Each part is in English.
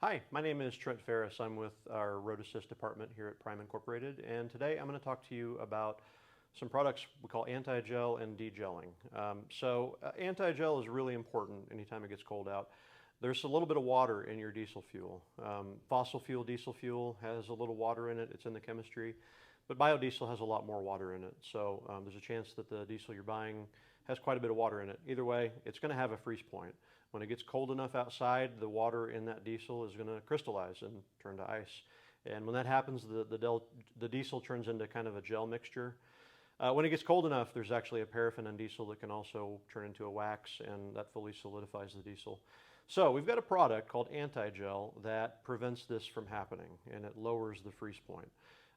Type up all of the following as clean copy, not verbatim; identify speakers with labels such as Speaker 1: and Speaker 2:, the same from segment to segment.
Speaker 1: Hi, my name is Trent Phariss. I'm with our Road Assist department here at Prime Incorporated, and today I'm going to talk to you about some products we call Antigel and degelling. Antigel is really important anytime it gets cold out. There's a little bit of water in your diesel fuel. Fossil fuel diesel fuel has a little water in it. It's in the chemistry. But biodiesel has a lot more water in it. So there's a chance that the diesel you're buying has quite a bit of water in it. Either way, it's going to have a freeze point. When it gets cold enough outside, the water in that diesel is going to crystallize and turn to ice. And when that happens, the diesel turns into kind of a gel mixture. When it gets cold enough, there's actually a paraffin in diesel that can also turn into a wax, and that fully solidifies the diesel. So we've got a product called Antigel that prevents this from happening, and it lowers the freeze point.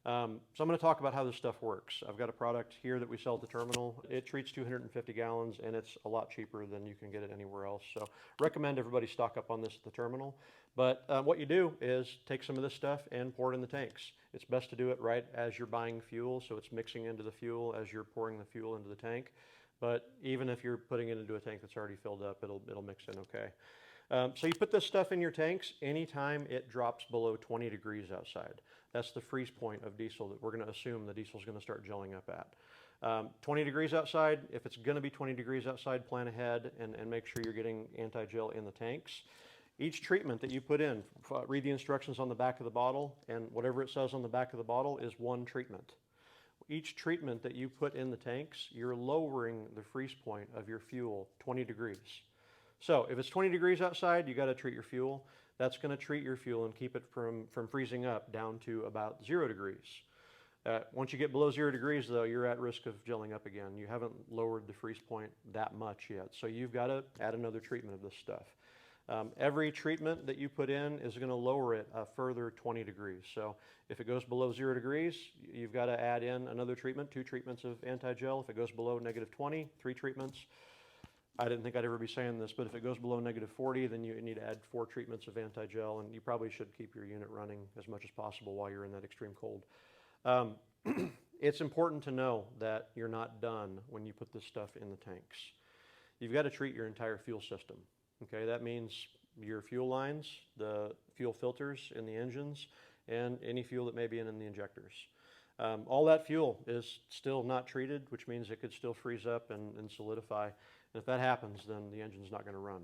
Speaker 1: So I'm going to talk about how this stuff works. I've got a product here that we sell at the terminal. It treats 250 gallons, and it's a lot cheaper than you can get it anywhere else. So recommend everybody stock up on this at the terminal. But what you do is take some of this stuff and pour it in the tanks. It's best to do it right as you're buying fuel, so it's mixing into the fuel as you're pouring the fuel into the tank. But even if you're putting it into a tank that's already filled up, it'll mix in okay. So you put this stuff in your tanks anytime it drops below 20 degrees outside. That's the freeze point of diesel that we're going to assume the diesel is going to start gelling up at. 20 degrees outside, if it's going to be 20 degrees outside, plan ahead and make sure you're getting Antigel in the tanks. Each treatment that you put in, read the instructions on the back of the bottle, and whatever it says on the back of the bottle is one treatment. Each treatment that you put in the tanks, you're lowering the freeze point of your fuel 20 degrees. So if it's 20 degrees outside, you got to treat your fuel. That's going to treat your fuel and keep it from freezing up down to about 0 degrees. Once you get below 0 degrees, though, you're at risk of gelling up again. You haven't lowered the freeze point that much yet. So you've got to add another treatment of this stuff. Every treatment that you put in is going to lower it a further 20 degrees. So if it goes below 0 degrees, you've got to add in another treatment, 2 treatments of Antigel. If it goes below negative 20, 3 treatments. I didn't think I'd ever be saying this, but if it goes below negative 40, then you need to add 4 treatments of Antigel, and you probably should keep your unit running as much as possible while you're in that extreme cold. It's important to know that you're not done when you put this stuff in the tanks. You've got to treat your entire fuel system. Okay, that means your fuel lines, the fuel filters in the engines, and any fuel that may be in the injectors. All that fuel is still not treated, which means it could still freeze up and solidify. And if that happens, then the engine's not going to run.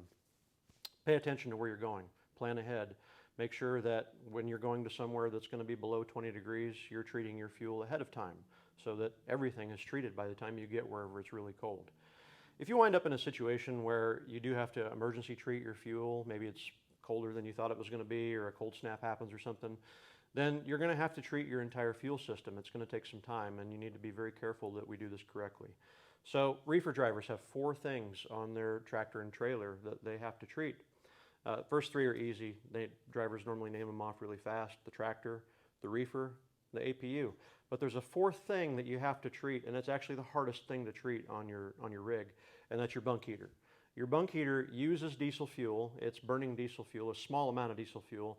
Speaker 1: Pay attention to where you're going. Plan ahead. Make sure that when you're going to somewhere that's going to be below 20 degrees, you're treating your fuel ahead of time so that everything is treated by the time you get wherever it's really cold. If you wind up in a situation where you do have to emergency treat your fuel, maybe it's colder than you thought it was going to be, or a cold snap happens or something, then you're going to have to treat your entire fuel system. It's going to take some time, and you need to be very careful that we do this correctly. So reefer drivers have 4 things on their tractor and trailer that they have to treat. First 3 are easy. Drivers normally name them off really fast: the tractor, the reefer, the APU. But there's a 4th thing that you have to treat, and it's actually the hardest thing to treat on your rig, and that's your bunk heater. Your bunk heater uses diesel fuel. It's burning diesel fuel, a small amount of diesel fuel,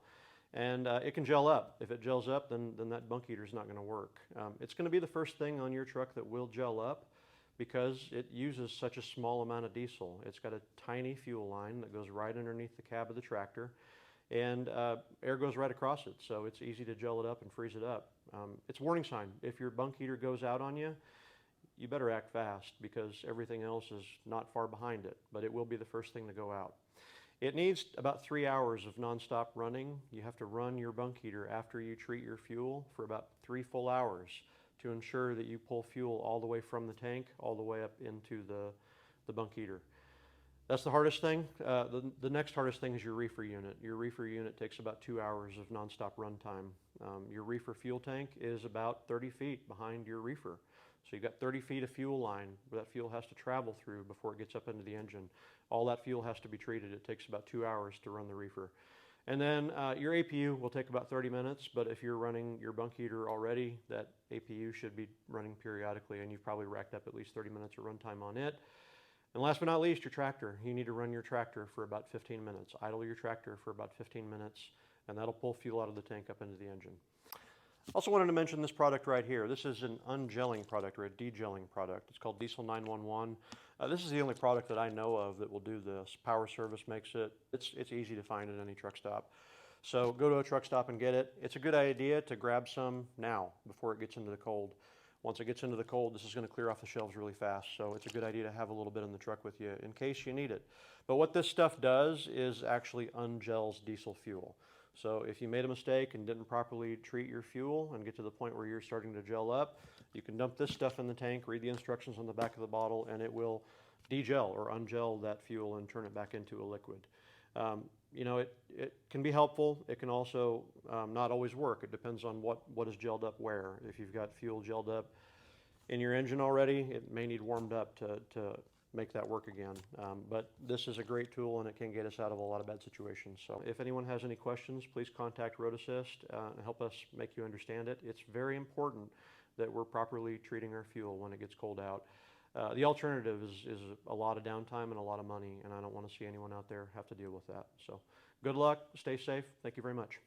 Speaker 1: and it can gel up. If it gels up, then that bunk heater is not going to work. It's going to be the first thing on your truck that will gel up because it uses such a small amount of diesel. It's got a tiny fuel line that goes right underneath the cab of the tractor, and air goes right across it, so it's easy to gel it up and freeze it up. It's a warning sign. If your bunk heater goes out on you, you better act fast because everything else is not far behind it, but it will be the first thing to go out. It needs about 3 hours of nonstop running. You have to run your bunk heater after you treat your fuel for about 3 full hours to ensure that you pull fuel all the way from the tank all the way up into the bunk heater. That's the hardest thing. The next hardest thing is your reefer unit. Your reefer unit takes about 2 hours of nonstop run time. Your reefer fuel tank is about 30 feet behind your reefer. So you've got 30 feet of fuel line where that fuel has to travel through before it gets up into the engine. All that fuel has to be treated. It takes about 2 hours to run the reefer. And then your APU will take about 30 minutes, but if you're running your bunk heater already, that APU should be running periodically, and you've probably racked up at least 30 minutes of runtime on it. And last but not least, your tractor. You need to run your tractor for about 15 minutes. Idle your tractor for about 15 minutes, and that'll pull fuel out of the tank up into the engine. Also wanted to mention this product right here. This is an ungelling product or a degelling product. It's called Diesel 911. This is the only product that I know of that will do this. Power Service makes it. It's easy to find at any truck stop. So go to a truck stop and get it. It's a good idea to grab some now before it gets into the cold. Once it gets into the cold, this is going to clear off the shelves really fast. So it's a good idea to have a little bit in the truck with you in case you need it. But what this stuff does is actually ungels diesel fuel. So if you made a mistake and didn't properly treat your fuel and get to the point where you're starting to gel up, you can dump this stuff in the tank, read the instructions on the back of the bottle, and it will degel or ungel that fuel and turn it back into a liquid. You know, it can be helpful. It can also not always work. It depends on what is gelled up where. If you've got fuel gelled up in your engine already, it may need warmed up to make that work again. But this is a great tool, and it can get us out of a lot of bad situations. So if anyone has any questions, please contact Road Assist and help us make you understand it. It's very important that we're properly treating our fuel when it gets cold out. The alternative is a lot of downtime and a lot of money, and I don't want to see anyone out there have to deal with that. So good luck, stay safe. Thank you very much.